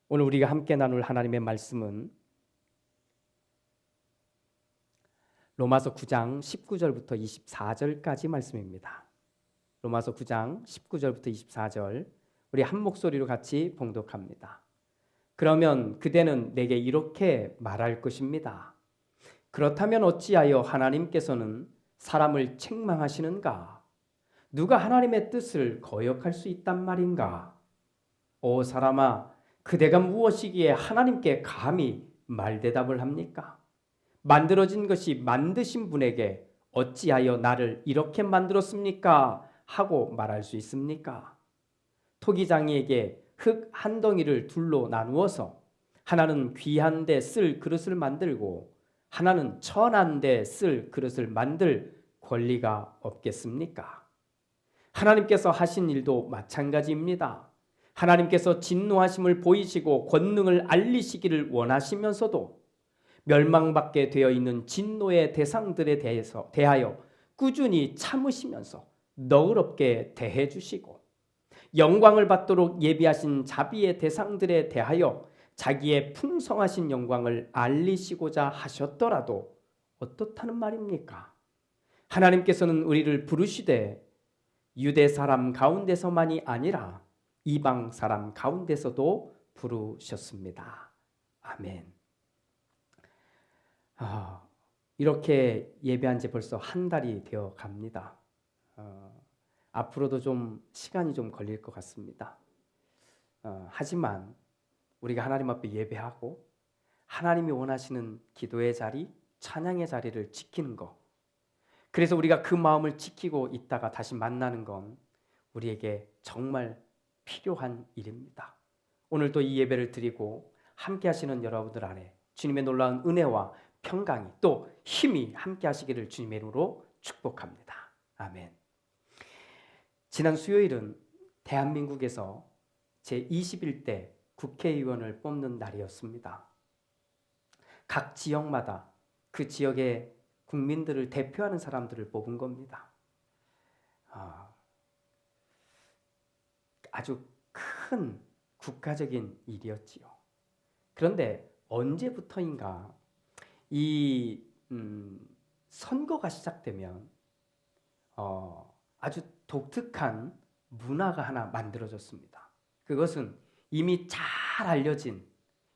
오늘 우리가 함께 나눌 하나님의 말씀은 로마서 9장 19절부터 24절까지 말씀입니다. 로마서 9장 19절부터 24절 우리 한 목소리로 같이 봉독합니다. 그러면 그대는 내게 이렇게 말할 것입니다. 그렇다면 어찌하여 하나님께서는 사람을 책망하시는가? 누가 하나님의 뜻을 거역할 수 있단 말인가? 오 사람아, 그대가 무엇이기에 하나님께 감히 말대답을 합니까? 만들어진 것이 만드신 분에게 어찌하여 나를 이렇게 만들었습니까? 하고 말할 수 있습니까? 토기장이에게 흙 한 덩이를 둘로 나누어서 하나는 귀한 데 쓸 그릇을 만들고 하나는 천한 데 쓸 그릇을 만들 권리가 없겠습니까? 하나님께서 하신 일도 마찬가지입니다. 하나님께서 진노하심을 보이시고 권능을 알리시기를 원하시면서도 멸망받게 되어 있는 진노의 대상들에 대하여 꾸준히 참으시면서 너그럽게 대해 주시고 영광을 받도록 예비하신 자비의 대상들에 대하여 자기의 풍성하신 영광을 알리시고자 하셨더라도 어떻다는 말입니까? 하나님께서는 우리를 부르시되 유대 사람 가운데서만이 아니라 이방 사람 가운데서도 부르셨습니다. 아멘. 이렇게 예배한 지 벌써 한 달이 되어 갑니다. 앞으로도 좀 시간이 좀 걸릴 것 같습니다. 하지만 우리가 하나님 앞에 예배하고 하나님이 원하시는 기도의 자리, 찬양의 자리를 지키는 것, 그래서 우리가 그 마음을 지키고 있다가 다시 만나는 건 우리에게 정말 필요한 일입니다. 오늘도 이 예배를 드리고 함께 하시는 여러분들 안에 주님의 놀라운 은혜와 평강이 또 힘이 함께 하시기를 주님의 이름으로 축복합니다. 아멘. 지난 수요일은 대한민국에서 제21대 국회의원을 뽑는 날이었습니다. 각 지역마다 그 지역의 국민들을 대표하는 사람들을 뽑은 겁니다. 아주 큰 국가적인 일이었지요. 그런데 언제부터인가 이 선거가 시작되면 아주 독특한 문화가 하나 만들어졌습니다. 그것은 이미 잘 알려진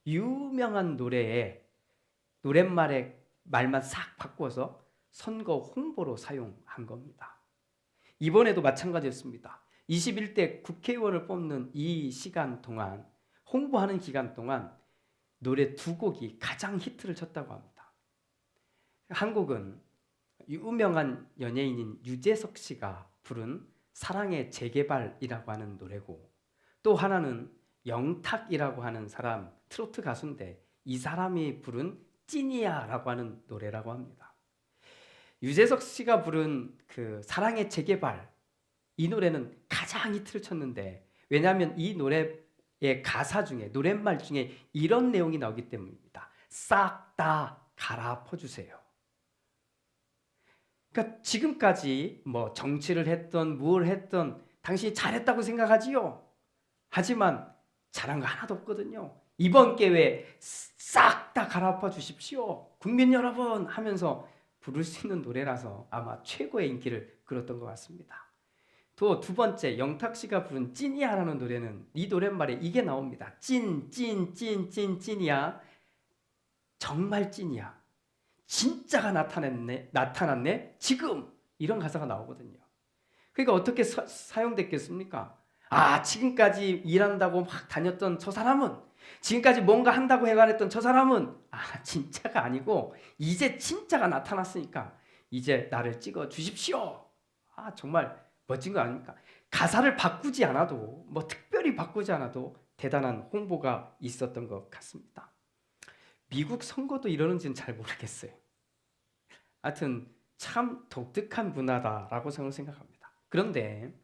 유명한 노랫말의 말만 싹 바꿔서 선거 홍보로 사용한 겁니다. 이번에도 마찬가지였습니다. 21대 국회의원을 뽑는 이 시간 동안, 홍보하는 기간 동안 노래 두 곡이 가장 히트를 쳤다고 합니다. 한 곡은 유명한 연예인인 유재석 씨가 부른 사랑의 재개발이라고 하는 노래고, 또 하나는 영탁이라고 하는 사람, 트로트 가수인데 이 사람이 부른 찐이야라고 하는 노래라고 합니다. 유재석 씨가 부른 그 사랑의 재개발, 이 노래는 가장 히트를 쳤는데, 왜냐하면 이 노래의 가사 중에, 노랫말 중에 이런 내용이 나오기 때문입니다. 싹 다 갈아엎어주세요. 그러니까 지금까지 뭐 정치를 했던 뭘 했던 당신이 잘했다고 생각하지요. 하지만 잘한 거 하나도 없거든요. 이번 기회에 싹 다 갈아엎어 주십시오. 국민 여러분 하면서 부를 수 있는 노래라서 아마 최고의 인기를 끌었던 것 같습니다. 또 두 번째, 영탁 씨가 부른 찐이야라는 노래는 이 노랫말에 이게 나옵니다. 찐이야. 정말 찐이야. 진짜가 나타났네. 지금 이런 가사가 나오거든요. 그러니까 어떻게 사용됐겠습니까? 지금까지 일한다고 막 다녔던 저 사람은, 지금까지 뭔가 한다고 해관했던 저 사람은 진짜가 아니고 이제 진짜가 나타났으니까 이제 나를 찍어 주십시오. 정말 멋진 거 아닙니까? 가사를 바꾸지 않아도, 뭐 특별히 바꾸지 않아도 대단한 홍보가 있었던 것 같습니다. 미국 선거도 이러는지는 잘 모르겠어요. 하여튼 참 독특한 문화다라고 생각합니다. 그런데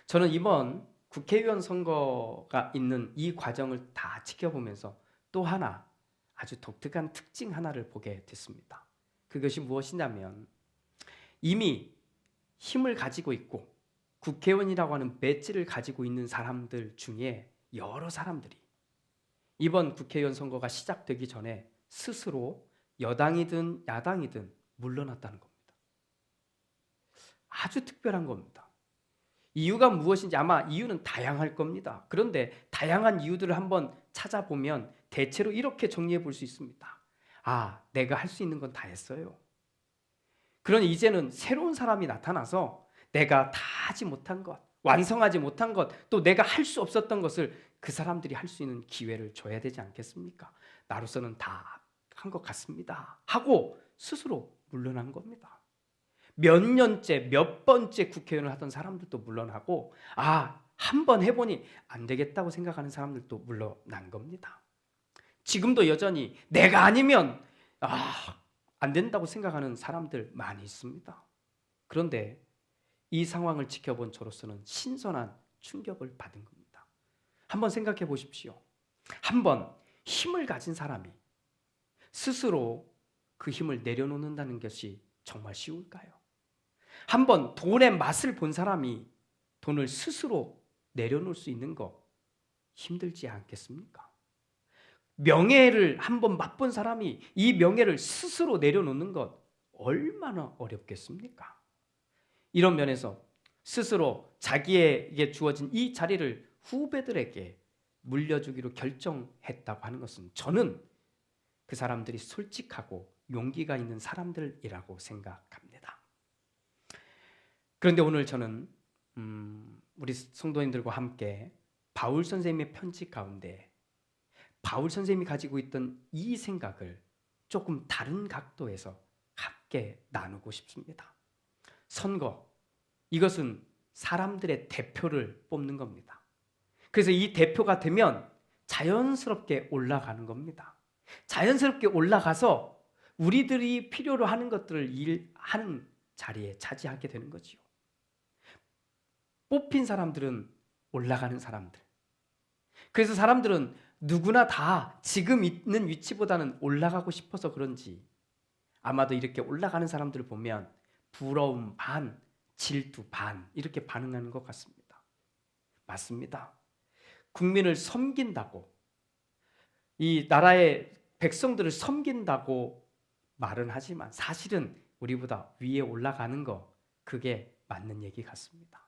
저는 이번 국회의원 선거가 있는 이 과정을 다 지켜보면서 또 하나 아주 독특한 특징 하나를 보게 됐습니다. 그것이 무엇이냐면, 이미 힘을 가지고 있고 국회의원이라고 하는 배지를 가지고 있는 사람들 중에 여러 사람들이 이번 국회의원 선거가 시작되기 전에 스스로 여당이든 야당이든 물러났다는 겁니다. 아주 특별한 겁니다. 이유가 무엇인지 아마 이유는 다양할 겁니다. 그런데 다양한 이유들을 한번 찾아보면 대체로 이렇게 정리해 볼 수 있습니다. 아, 내가 할 수 있는 건 다 했어요. 그러니 이제는 새로운 사람이 나타나서 내가 다 하지 못한 것, 완성하지 못한 것, 또 내가 할 수 없었던 것을 그 사람들이 할 수 있는 기회를 줘야 되지 않겠습니까? 나로서는 다 한 것 같습니다. 하고 스스로 물러난 겁니다. 몇 년째, 몇 번째 국회의원을 하던 사람들도 물러나고, 아, 한 번 해보니 안 되겠다고 생각하는 사람들도 물러난 겁니다. 지금도 여전히 내가 아니면 안 된다고 생각하는 사람들 많이 있습니다. 그런데 이 상황을 지켜본 저로서는 신선한 충격을 받은 겁니다. 한번 생각해 보십시오. 한번 힘을 가진 사람이 스스로 그 힘을 내려놓는다는 것이 정말 쉬울까요? 한번 돈의 맛을 본 사람이 돈을 스스로 내려놓을 수 있는 거 힘들지 않겠습니까? 명예를 한번 맛본 사람이 이 명예를 스스로 내려놓는 것 얼마나 어렵겠습니까? 이런 면에서 스스로 자기에게 주어진 이 자리를 후배들에게 물려주기로 결정했다고 하는 것은 저는 그 사람들이 솔직하고 용기가 있는 사람들이라고 생각합니다. 그런데 오늘 저는 우리 성도님들과 함께 바울 선생님의 편지 가운데 바울 선생님이 가지고 있던 이 생각을 조금 다른 각도에서 함께 나누고 싶습니다. 선거, 이것은 사람들의 대표를 뽑는 겁니다. 그래서 이 대표가 되면 자연스럽게 올라가는 겁니다. 자연스럽게 올라가서 우리들이 필요로 하는 것들을 일하는 자리에 차지하게 되는 거지요. 뽑힌 사람들은 올라가는 사람들. 그래서 사람들은 누구나 다 지금 있는 위치보다는 올라가고 싶어서 그런지 아마도 이렇게 올라가는 사람들을 보면 부러움 반, 질투 반 이렇게 반응하는 것 같습니다. 맞습니다. 국민을 섬긴다고, 이 나라의 백성들을 섬긴다고 말은 하지만 사실은 우리보다 위에 올라가는 거, 그게 맞는 얘기 같습니다.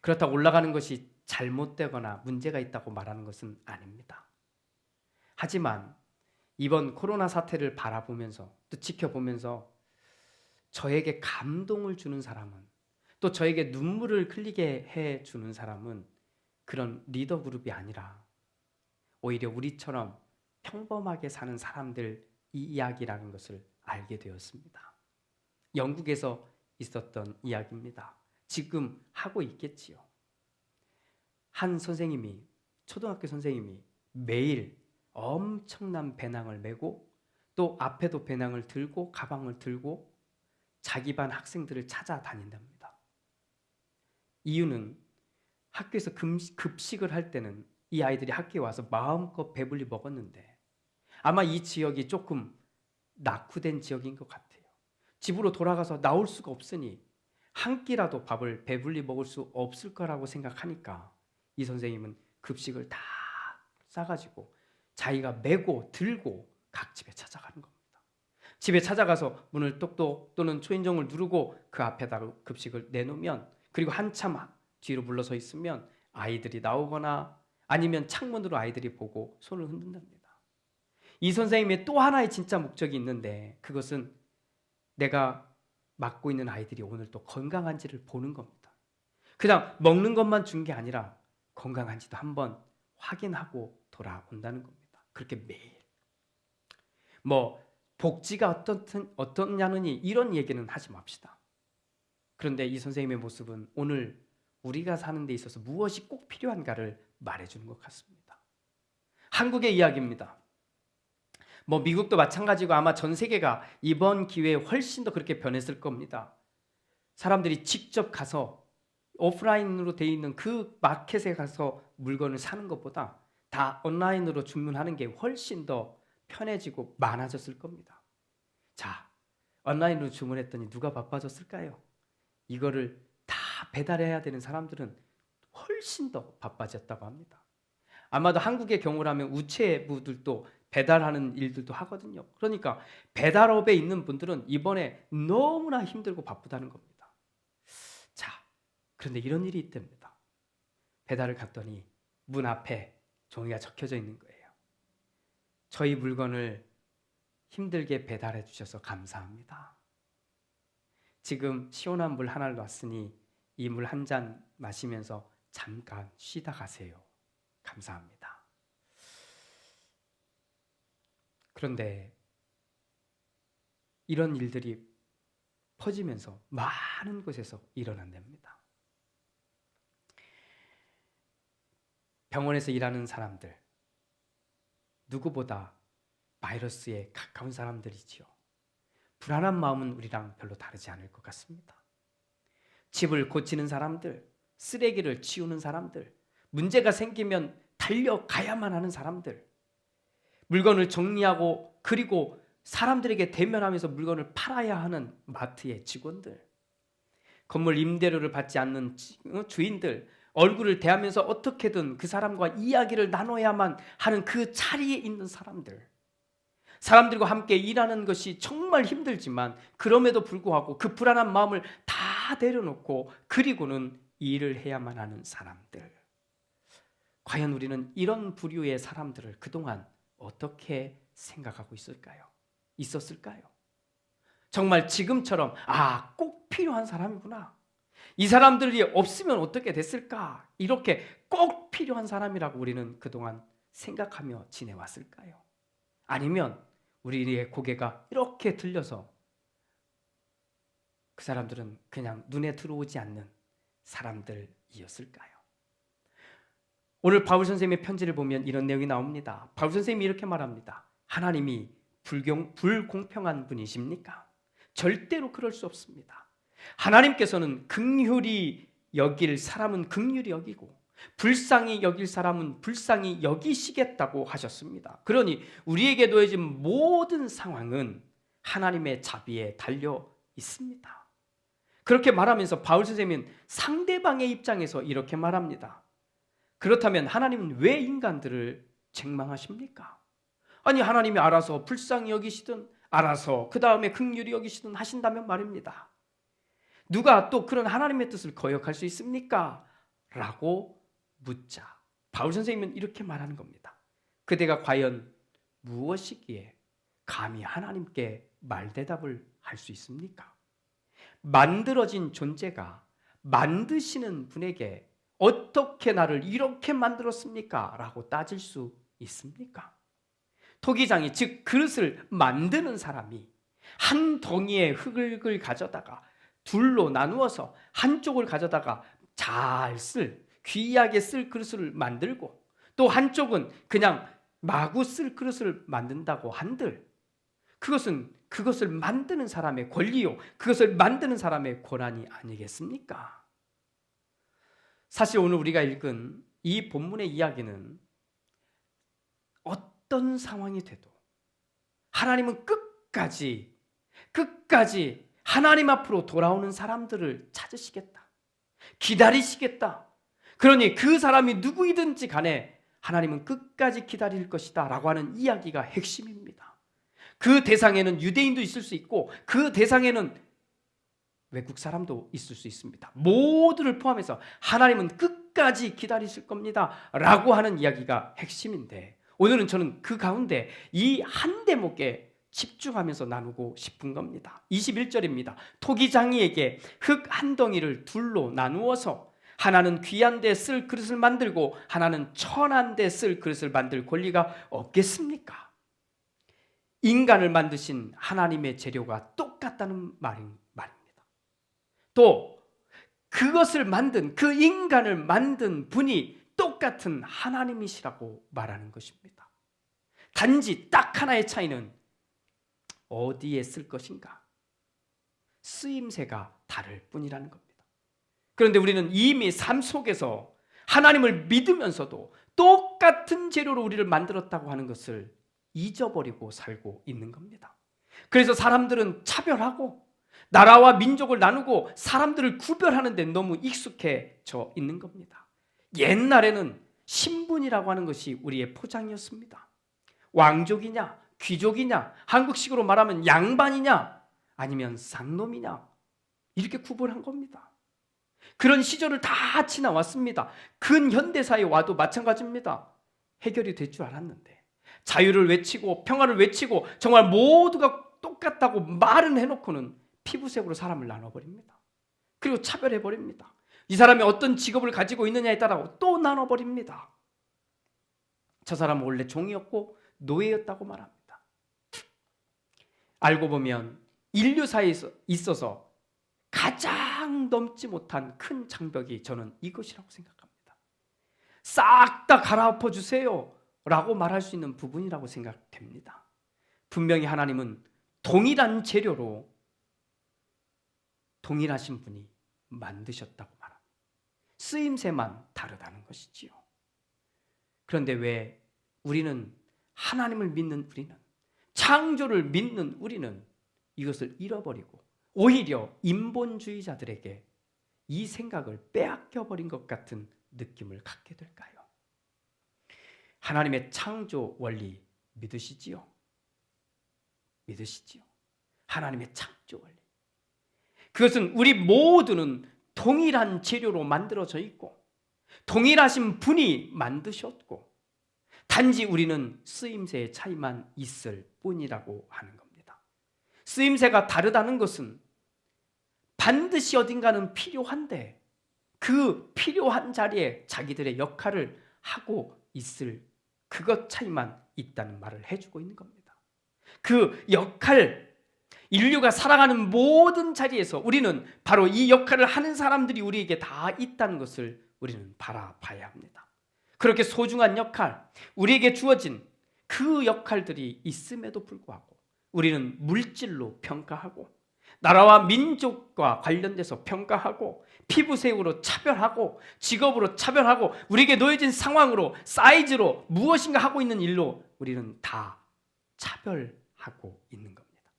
그렇다고 올라가는 것이 잘못되거나 문제가 있다고 말하는 것은 아닙니다. 하지만 이번 코로나 사태를 바라보면서 또 지켜보면서 저에게 감동을 주는 사람은, 또 저에게 눈물을 흘리게 해주는 사람은 그런 리더 그룹이 아니라 오히려 우리처럼 평범하게 사는 사람들 이 이야기라는 것을 알게 되었습니다. 영국에서 있었던 이야기입니다. 지금 하고 있겠지요. 한 선생님이, 초등학교 선생님이 매일 엄청난 배낭을 메고 또 앞에도 배낭을 들고 가방을 들고 자기 반 학생들을 찾아다닌답니다. 이유는 학교에서 급식을 할 때는 이 아이들이 학교에 와서 마음껏 배불리 먹었는데 아마 이 지역이 조금 낙후된 지역인 것 같아요. 집으로 돌아가서 나올 수가 없으니 한 끼라도 밥을 배불리 먹을 수 없을 거라고 생각하니까 이 선생님은 급식을 다 싸가지고 자기가 메고 들고 각 집에 찾아가는 겁니다. 집에 찾아가서 문을 똑똑 또는 초인종을 누르고 그 앞에다가 급식을 내놓으면, 그리고 한참 뒤로 물러서 있으면 아이들이 나오거나 아니면 창문으로 아이들이 보고 손을 흔든답니다. 이 선생님의 또 하나의 진짜 목적이 있는데 그것은 내가 맡고 있는 아이들이 오늘 또 건강한지를 보는 겁니다. 그냥 먹는 것만 준 게 아니라 건강한지도 한번 확인하고 돌아온다는 겁니다. 그렇게 매일. 복지가 어떻냐느니 이런 얘기는 하지 맙시다. 그런데 이 선생님의 모습은 오늘 우리가 사는 데 있어서 무엇이 꼭 필요한가를 말해주는 것 같습니다. 한국의 이야기입니다. 미국도 마찬가지고 아마 전 세계가 이번 기회에 훨씬 더 그렇게 변했을 겁니다. 사람들이 직접 가서 오프라인으로 되어 있는 그 마켓에 가서 물건을 사는 것보다 다 온라인으로 주문하는 게 훨씬 더 편해지고 많아졌을 겁니다. 자, 온라인으로 주문했더니 누가 바빠졌을까요? 이거를 다 배달해야 되는 사람들은 훨씬 더 바빠졌다고 합니다. 아마도 한국의 경우라면 우체부들도 배달하는 일들도 하거든요. 그러니까 배달업에 있는 분들은 이번에 너무나 힘들고 바쁘다는 겁니다. 자, 그런데 이런 일이 있답니다. 배달을 갔더니 문 앞에 종이가 적혀져 있는 거예요. 저희 물건을 힘들게 배달해 주셔서 감사합니다. 지금 시원한 물 하나를 놨으니 이 물 한 잔 마시면서 잠깐 쉬다 가세요. 감사합니다. 그런데 이런 일들이 퍼지면서 많은 곳에서 일어난답니다. 병원에서 일하는 사람들, 누구보다 바이러스에 가까운 사람들이지요. 불안한 마음은 우리랑 별로 다르지 않을 것 같습니다. 집을 고치는 사람들, 쓰레기를 치우는 사람들, 문제가 생기면 달려가야만 하는 사람들, 물건을 정리하고 그리고 사람들에게 대면하면서 물건을 팔아야 하는 마트의 직원들, 건물 임대료를 받지 않는 주인들, 얼굴을 대하면서 어떻게든 그 사람과 이야기를 나눠야만 하는 그 자리에 있는 사람들, 사람들과 함께 일하는 것이 정말 힘들지만 그럼에도 불구하고 그 불안한 마음을 다 내려놓고 그리고는 일을 해야만 하는 사람들. 과연 우리는 이런 부류의 사람들을 그동안 어떻게 생각하고 있었을까요? 정말 지금처럼 꼭 필요한 사람이구나. 이 사람들이 없으면 어떻게 됐을까? 이렇게 꼭 필요한 사람이라고 우리는 그동안 생각하며 지내왔을까요? 아니면 우리의 고개가 이렇게 들려서 그 사람들은 그냥 눈에 들어오지 않는 사람들이었을까요? 오늘 바울 선생님의 편지를 보면 이런 내용이 나옵니다. 바울 선생님이 이렇게 말합니다. 하나님이 불공평한 분이십니까? 절대로 그럴 수 없습니다. 하나님께서는 긍휼히 여길 사람은 긍휼히 여기고 불쌍히 여길 사람은 불쌍히 여기시겠다고 하셨습니다. 그러니 우리에게 놓여진 모든 상황은 하나님의 자비에 달려 있습니다. 그렇게 말하면서 바울 선생님은 상대방의 입장에서 이렇게 말합니다. 그렇다면 하나님은 왜 인간들을 책망하십니까? 아니, 하나님이 알아서 불쌍히 여기시든 알아서 그 다음에 긍휼히 여기시든 하신다면 말입니다. 누가 또 그런 하나님의 뜻을 거역할 수 있습니까? 라고 묻자 바울 선생님은 이렇게 말하는 겁니다. 그대가 과연 무엇이기에 감히 하나님께 말대답을 할 수 있습니까? 만들어진 존재가 만드시는 분에게 어떻게 나를 이렇게 만들었습니까? 라고 따질 수 있습니까? 토기장이, 즉 그릇을 만드는 사람이 한 덩이의 흙을 가져다가 둘로 나누어서 한쪽을 가져다가 귀하게 쓸 그릇을 만들고 또 한쪽은 그냥 마구 쓸 그릇을 만든다고 한들 그것을 만드는 사람의 권리요, 그것을 만드는 사람의 권한이 아니겠습니까? 사실 오늘 우리가 읽은 이 본문의 이야기는 어떤 상황이 돼도 하나님은 끝까지 하나님 앞으로 돌아오는 사람들을 찾으시겠다, 기다리시겠다. 그러니 그 사람이 누구이든지 간에 하나님은 끝까지 기다릴 것이다 라고 하는 이야기가 핵심입니다. 그 대상에는 유대인도 있을 수 있고 그 대상에는 외국 사람도 있을 수 있습니다. 모두를 포함해서 하나님은 끝까지 기다리실 겁니다 라고 하는 이야기가 핵심인데, 오늘은 저는 그 가운데 이 한 대목에 집중하면서 나누고 싶은 겁니다. 21절입니다. 토기장이에게 흙 한 덩이를 둘로 나누어서 하나는 귀한 데 쓸 그릇을 만들고 하나는 천한 데 쓸 그릇을 만들 권리가 없겠습니까? 인간을 만드신 하나님의 재료가 똑같다는 말입니다. 또 그것을 만든, 그 인간을 만든 분이 똑같은 하나님이시라고 말하는 것입니다. 단지 딱 하나의 차이는 어디에 쓸 것인가, 쓰임새가 다를 뿐이라는 겁니다. 그런데 우리는 이미 삶 속에서 하나님을 믿으면서도 똑같은 재료로 우리를 만들었다고 하는 것을 잊어버리고 살고 있는 겁니다. 그래서 사람들은 차별하고 나라와 민족을 나누고 사람들을 구별하는 데 너무 익숙해져 있는 겁니다. 옛날에는 신분이라고 하는 것이 우리의 포장이었습니다. 왕족이냐, 귀족이냐, 한국식으로 말하면 양반이냐, 아니면 쌍놈이냐, 이렇게 구분한 겁니다. 그런 시절을 다 지나왔습니다. 근현대사에 와도 마찬가지입니다. 해결이 될 줄 알았는데 자유를 외치고 평화를 외치고 정말 모두가 똑같다고 말은 해놓고는 피부색으로 사람을 나눠버립니다. 그리고 차별해버립니다. 이 사람이 어떤 직업을 가지고 있느냐에 따라 또 나눠버립니다. 저 사람은 원래 종이었고 노예였다고 말합니다. 알고 보면 인류사에 있어서 가장 넘지 못한 큰 장벽이 저는 이것이라고 생각합니다. 싹 다 갈아엎어 주세요 라고 말할 수 있는 부분이라고 생각됩니다. 분명히 하나님은 동일한 재료로 동일하신 분이 만드셨다고 말합니다. 쓰임새만 다르다는 것이지요. 그런데 왜 우리는 하나님을 믿는 우리는, 창조를 믿는 우리는 이것을 잃어버리고 오히려 인본주의자들에게 이 생각을 빼앗겨버린 것 같은 느낌을 갖게 될까요? 하나님의 창조 원리 믿으시지요? 믿으시지요? 하나님의 창조 원리. 그것은 우리 모두는 동일한 재료로 만들어져 있고 동일하신 분이 만드셨고 단지 우리는 쓰임새의 차이만 있을 뿐이라고 하는 겁니다. 쓰임새가 다르다는 것은 반드시 어딘가는 필요한데 그 필요한 자리에 자기들의 역할을 하고 있을 그것 차이만 있다는 말을 해주고 있는 겁니다. 그 역할, 인류가 살아가는 모든 자리에서 우리는 바로 이 역할을 하는 사람들이 우리에게 다 있다는 것을 우리는 바라봐야 합니다. 그렇게 소중한 역할, 우리에게 주어진 그 역할들이 있음에도 불구하고 우리는 물질로 평가하고 나라와 민족과 관련돼서 평가하고 피부색으로 차별하고 직업으로 차별하고 우리에게 놓여진 상황으로 사이즈로 무엇인가 하고 있는 일로 우리는 다 차별하고 있는 겁니다.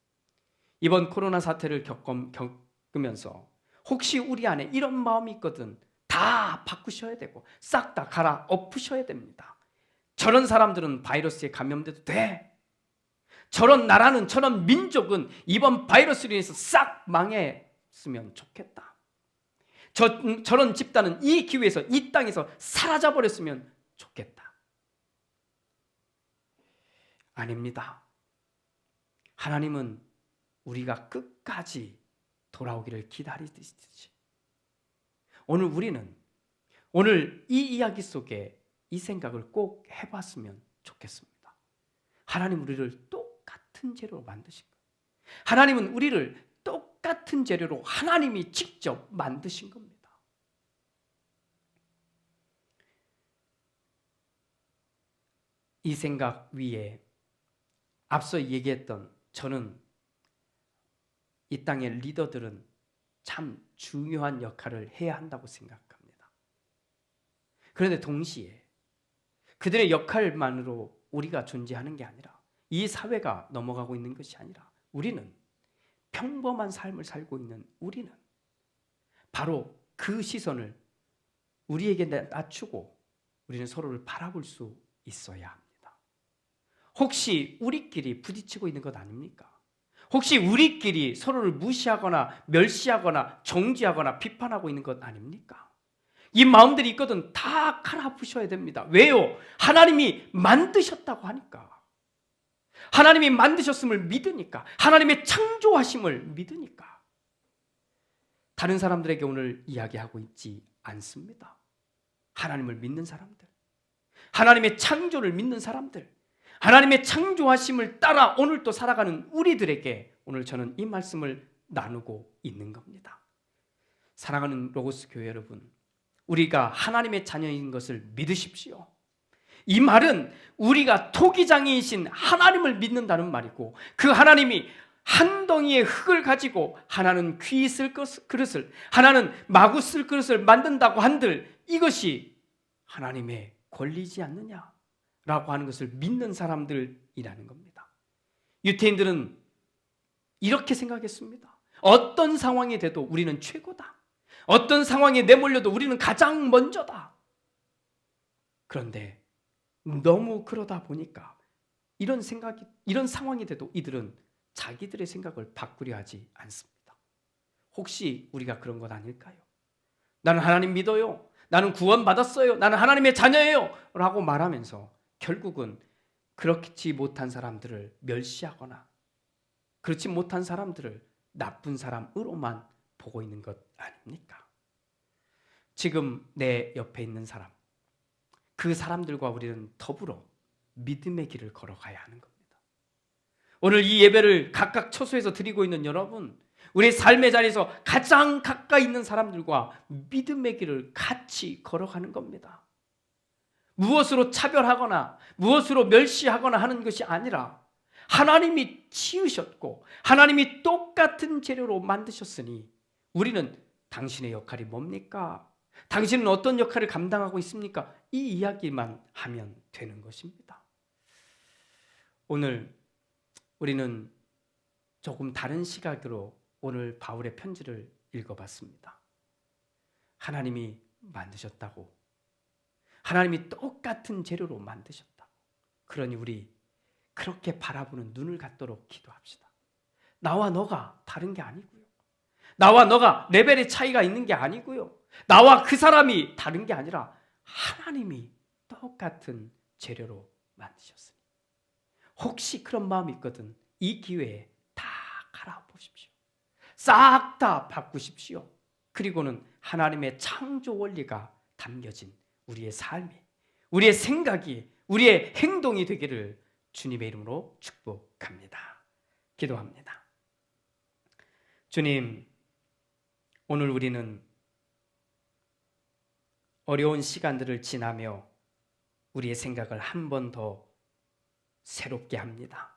이번 코로나 사태를 겪으면서 혹시 우리 안에 이런 마음이 있거든 다 바꾸셔야 되고 싹 다 갈아엎으셔야 됩니다. 저런 사람들은 바이러스에 감염돼도 돼. 저런 나라는 저런 민족은 이번 바이러스로 인해서 싹 망했으면 좋겠다. 저런 집단은 이 기회에서 이 땅에서 사라져버렸으면 좋겠다. 아닙니다. 하나님은 우리가 끝까지 돌아오기를 기다리듯이 오늘 이 이야기 속에 이 생각을 꼭 해봤으면 좋겠습니다. 하나님 우리를 똑같은 재료로 만드신 거예요. 하나님은 우리를 똑같은 재료로 하나님이 직접 만드신 겁니다. 이 생각 위에 앞서 얘기했던 저는 이 땅의 리더들은 참 중요한 역할을 해야 한다고 생각합니다. 그런데 동시에 그들의 역할만으로 우리가 존재하는 게 아니라 이 사회가 넘어가고 있는 것이 아니라 우리는 평범한 삶을 살고 있는 우리는 바로 그 시선을 우리에게 낮추고 우리는 서로를 바라볼 수 있어야 합니다. 혹시 우리끼리 부딪히고 있는 것 아닙니까? 혹시 우리끼리 서로를 무시하거나 멸시하거나 정죄하거나 비판하고 있는 것 아닙니까? 이 마음들이 있거든 다 갈아엎으셔야 됩니다. 왜요? 하나님이 만드셨다고 하니까. 하나님이 만드셨음을 믿으니까. 하나님의 창조하심을 믿으니까. 다른 사람들에게 오늘 이야기하고 있지 않습니다. 하나님을 믿는 사람들, 하나님의 창조를 믿는 사람들, 하나님의 창조하심을 따라 오늘 또 살아가는 우리들에게 오늘 저는 이 말씀을 나누고 있는 겁니다. 사랑하는 로고스 교회 여러분, 우리가 하나님의 자녀인 것을 믿으십시오. 이 말은 우리가 토기장이이신 하나님을 믿는다는 말이고 그 하나님이 한 덩이의 흙을 가지고 하나는 귀 쓸 그릇을 하나는 마구 쓸 그릇을 만든다고 한들 이것이 하나님의 권리지 않느냐라고 하는 것을 믿는 사람들이라는 겁니다. 유태인들은 이렇게 생각했습니다. 어떤 상황이 돼도 우리는 최고다. 어떤 상황에 내몰려도 우리는 가장 먼저다. 그런데 너무 그러다 보니까 이런 상황이 돼도 이들은 자기들의 생각을 바꾸려 하지 않습니다. 혹시 우리가 그런 것 아닐까요? 나는 하나님 믿어요. 나는 구원받았어요. 나는 하나님의 자녀예요. 라고 말하면서 결국은 그렇지 못한 사람들을 멸시하거나 그렇지 못한 사람들을 나쁜 사람으로만 보고 있는 것 아닙니까? 지금 내 옆에 있는 사람, 그 사람들과 우리는 더불어 믿음의 길을 걸어가야 하는 겁니다. 오늘 이 예배를 각각 처소에서 드리고 있는 여러분, 우리의 삶의 자리에서 가장 가까이 있는 사람들과 믿음의 길을 같이 걸어가는 겁니다. 무엇으로 차별하거나 무엇으로 멸시하거나 하는 것이 아니라 하나님이 지으셨고 하나님이 똑같은 재료로 만드셨으니 우리는 당신의 역할이 뭡니까? 당신은 어떤 역할을 감당하고 있습니까? 이 이야기만 하면 되는 것입니다. 오늘 우리는 조금 다른 시각으로 오늘 바울의 편지를 읽어봤습니다. 하나님이 만드셨다고, 하나님이 똑같은 재료로 만드셨다고. 그러니 우리 그렇게 바라보는 눈을 갖도록 기도합시다. 나와 너가 다른 게 아니고요. 나와 너가 레벨의 차이가 있는 게 아니고요. 나와 그 사람이 다른 게 아니라 하나님이 똑같은 재료로 만드셨으니 혹시 그런 마음이 있거든 이 기회에 다 갈아보십시오. 싹 다 바꾸십시오. 그리고는 하나님의 창조 원리가 담겨진 우리의 삶이, 우리의 생각이, 우리의 행동이 되기를 주님의 이름으로 축복합니다. 기도합니다. 주님, 오늘 우리는 어려운 시간들을 지나며 우리의 생각을 한 번 더 새롭게 합니다.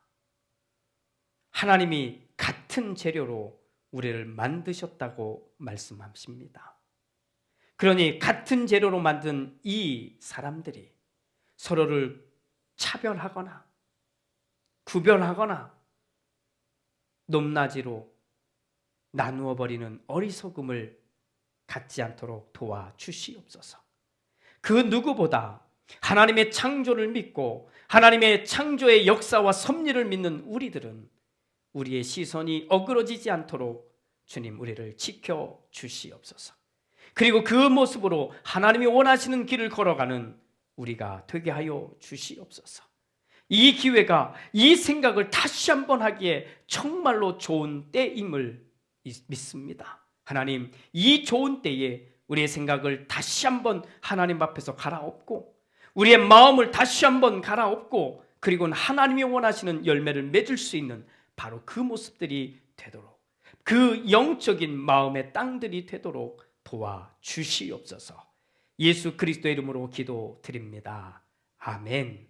하나님이 같은 재료로 우리를 만드셨다고 말씀하십니다. 그러니 같은 재료로 만든 이 사람들이 서로를 차별하거나 구별하거나 높낮이로 나누어 버리는 어리석음을 갖지 않도록 도와주시옵소서. 그 누구보다 하나님의 창조를 믿고 하나님의 창조의 역사와 섭리를 믿는 우리들은 우리의 시선이 어그러지지 않도록 주님 우리를 지켜주시옵소서. 그리고 그 모습으로 하나님이 원하시는 길을 걸어가는 우리가 되게 하여 주시옵소서. 이 기회가 이 생각을 다시 한번 하기에 정말로 좋은 때임을 믿습니다. 하나님, 이 좋은 때에 우리의 생각을 다시 한번 하나님 앞에서 갈아엎고 우리의 마음을 다시 한번 갈아엎고 그리고는 하나님이 원하시는 열매를 맺을 수 있는 바로 그 모습들이 되도록, 그 영적인 마음의 땅들이 되도록 도와주시옵소서. 예수 그리스도의 이름으로 기도드립니다. 아멘.